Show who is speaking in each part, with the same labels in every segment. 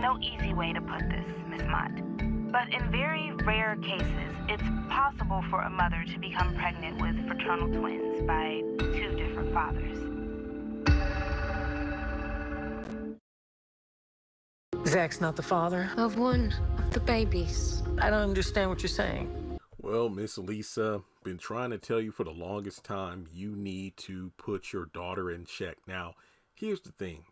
Speaker 1: no easy way to put this, Miss Mott. But in very rare cases, it's possible for a mother to become pregnant with fraternal twins by two different fathers.
Speaker 2: Zach's not the father
Speaker 3: Of one of the babies.
Speaker 2: I don't understand what you're saying.
Speaker 4: Well, Miss Lisa, been trying to tell you for the longest time, you need to put your daughter in check. Now, here's the thing.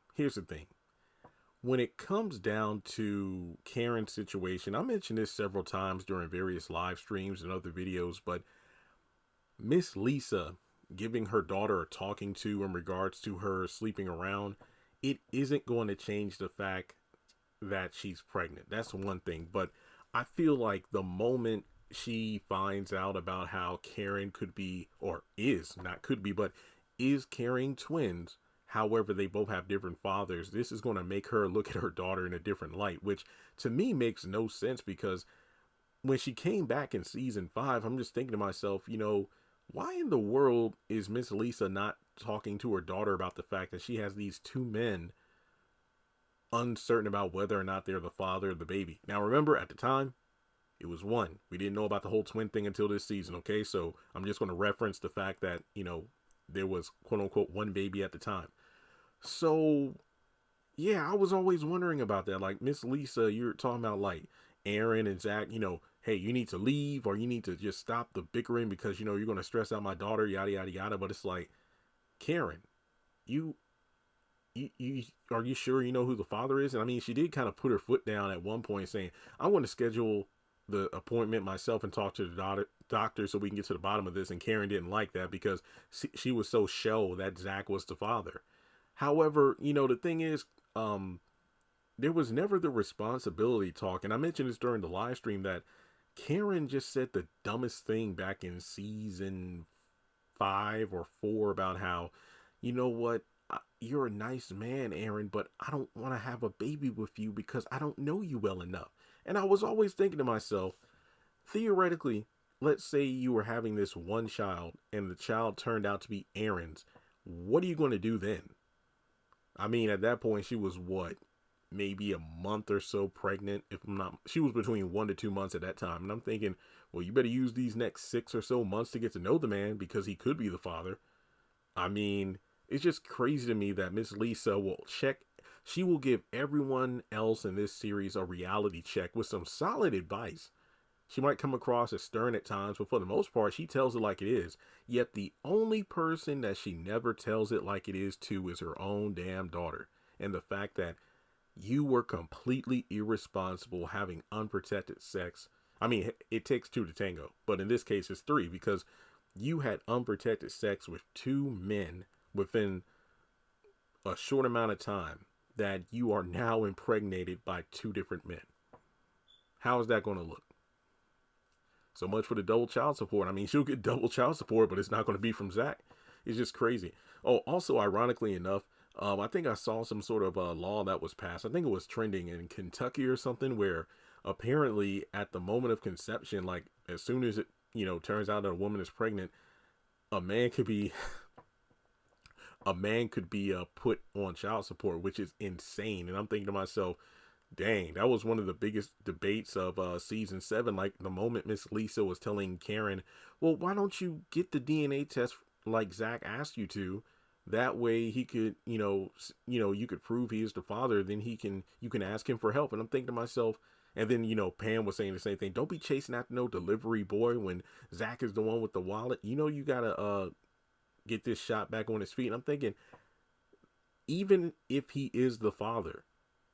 Speaker 4: When it comes down to Karen's situation, I mentioned this several times during various live streams and other videos, but Miss Lisa giving her daughter a talking to in regards to her sleeping around, it isn't going to change the fact that she's pregnant. That's one thing. But I feel like the moment she finds out about how Karen could be, or is, not could be, but is carrying twins, however, they both have different fathers, this is going to make her look at her daughter in a different light, which to me makes no sense, because when she came back in season 5, I'm just thinking to myself, why in the world is Miss Lisa not talking to her daughter about the fact that she has these two men uncertain about whether or not they're the father of the baby? Now, remember, at the time, it was one. We didn't know about the whole twin thing until this season, okay? So I'm just going to reference the fact that, there was quote-unquote one baby at the time. So, yeah, I was always wondering about that. Like, Miss Lisa, you're talking about, like, Aaron and Zach, hey, you need to leave, or you need to just stop the bickering because, you're going to stress out my daughter, yada, yada, yada. But it's like, Karen, you are you sure you know who the father is? And I mean, she did kind of put her foot down at one point saying, I want to schedule the appointment myself and talk to the doctor so we can get to the bottom of this. And Karen didn't like that because she was so sure that Zach was the father. However, the thing is, there was never the responsibility talk. And I mentioned this during the live stream that Karen just said the dumbest thing back in season 5 or 4 about how, you know what, you're a nice man, Aaron, but I don't want to have a baby with you because I don't know you well enough. And I was always thinking to myself, theoretically, let's say you were having this one child and the child turned out to be Aaron's. What are you going to do then? I mean, at that point, she was what? Maybe a month or so pregnant. If I'm not, she was between 1 to 2 months at that time. And I'm thinking, well, you better use these next 6 or so months to get to know the man because he could be the father. I mean, it's just crazy to me that Miss Lisa will she will give everyone else in this series a reality check with some solid advice. She might come across as stern at times, but for the most part, she tells it like it is. Yet the only person that she never tells it like it is to is her own damn daughter. And the fact that you were completely irresponsible having unprotected sex. I mean, it takes 2 to tango, but in this case, it's 3 because you had unprotected sex with 2 men within a short amount of time that you are now impregnated by 2 different men. How is that going to look? So much for the double child support. I mean, she'll get double child support, but it's not going to be from Zach. It's just crazy. Oh, also, ironically enough, I think I saw some sort of law that was passed. I think it was trending in Kentucky or something, where apparently at the moment of conception, like as soon as it, turns out that a woman is pregnant, a man could be put on child support, which is insane. And I'm thinking to myself, dang, that was one of the biggest debates of season 7. Like the moment Miss Lisa was telling Karen, well, why don't you get the DNA test like Zach asked you to? That way he could, you could prove he is the father. Then you can ask him for help. And I'm thinking to myself, and then, Pam was saying the same thing. Don't be chasing after no delivery boy when Zach is the one with the wallet. You gotta get this shot back on his feet. And I'm thinking, even if he is the father,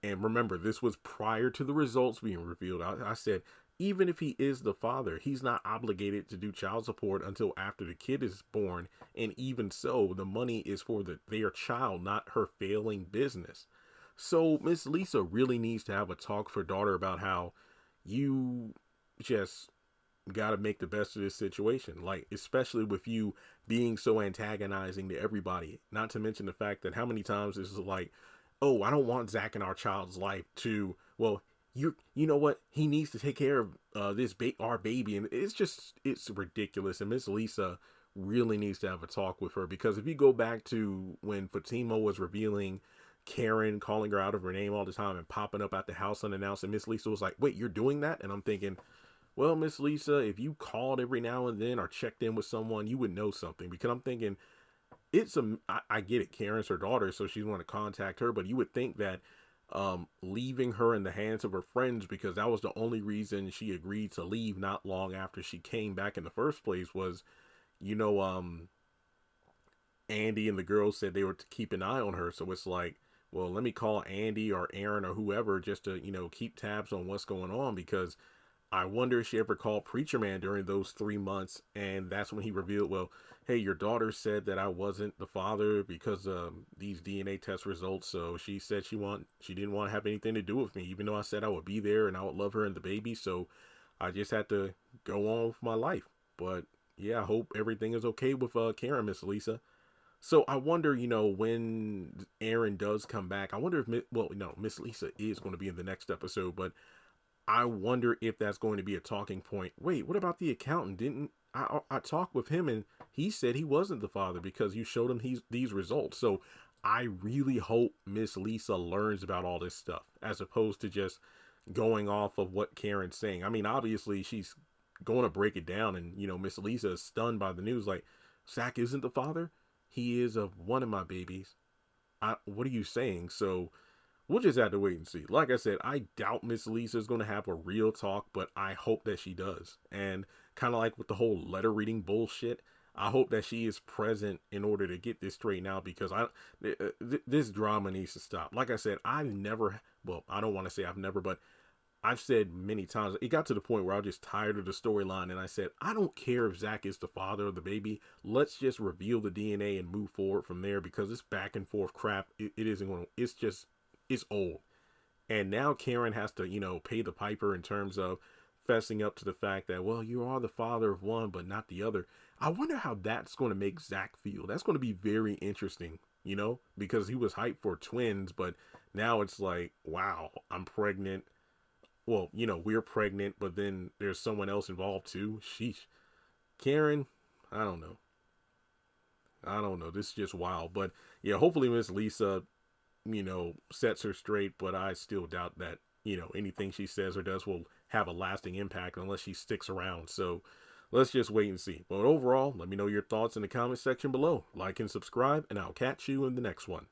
Speaker 4: and remember, this was prior to the results being revealed. I said, even if he is the father, he's not obligated to do child support until after the kid is born. And even so, the money is for their child, not her failing business. So Miss Lisa really needs to have a talk for daughter about how you just got to make the best of this situation. Like, especially with you being so antagonizing to everybody, not to mention the fact that how many times this is like, oh, I don't want Zach in our child's life to, well, you know what? He needs to take care of our baby. And it's ridiculous. And Miss Lisa really needs to have a talk with her, because if you go back to when Fatima was revealing Karen calling her out of her name all the time and popping up at the house unannounced. And Miss Lisa was like, wait, you're doing that? And I'm thinking, well, Miss Lisa, if you called every now and then or checked in with someone, you would know something. Because I'm thinking, I get it. Karen's her daughter, so she's want to contact her. But you would think that leaving her in the hands of her friends, because that was the only reason she agreed to leave not long after she came back in the first place, was, Andy and the girls said they were to keep an eye on her. So it's like, well, let me call Andy or Aaron or whoever just to, keep tabs on what's going on, because I wonder if she ever called Preacher Man during those 3 months. And that's when he revealed, well, hey, your daughter said that I wasn't the father because of these DNA test results. So she said she didn't want to have anything to do with me, even though I said I would be there and I would love her and the baby. So I just had to go on with my life. But yeah, I hope everything is okay with Karen, Miss Lisa. So I wonder, when Aaron does come back, I wonder if, Miss Lisa is going to be in the next episode, but I wonder if that's going to be a talking point. Wait, what about the accountant? Didn't I talked with him and he said he wasn't the father because you showed him these results. So I really hope Miss Lisa learns about all this stuff as opposed to just going off of what Karen's saying. I mean, obviously she's going to break it down and, Miss Lisa is stunned by the news. Like, Zach isn't the father? He is of one of my babies. What are you saying? So we'll just have to wait and see. Like I said, I doubt Miss Lisa is going to have a real talk, but I hope that she does. And kind of like with the whole letter reading bullshit, I hope that she is present in order to get this straightened out, because this drama needs to stop. Like I said, I don't want to say I've never, but I've said many times, it got to the point where I was just tired of the storyline, and I said, I don't care if Zach is the father of the baby. Let's just reveal the DNA and move forward from there, because this back and forth crap, it isn't going to, it's old. And now Karen has to, pay the piper in terms of fessing up to the fact that, well, you are the father of one, but not the other. I wonder how that's going to make Zach feel. That's going to be very interesting, because he was hyped for twins, but now it's like, wow, I'm pregnant. Well, we're pregnant, but then there's someone else involved too. Sheesh. Karen, I don't know. This is just wild. But yeah, hopefully Miss Lisa, sets her straight. But I still doubt that, anything she says or does will have a lasting impact unless she sticks around. So let's just wait and see. But overall, let me know your thoughts in the comment section below. Like and subscribe, and I'll catch you in the next one.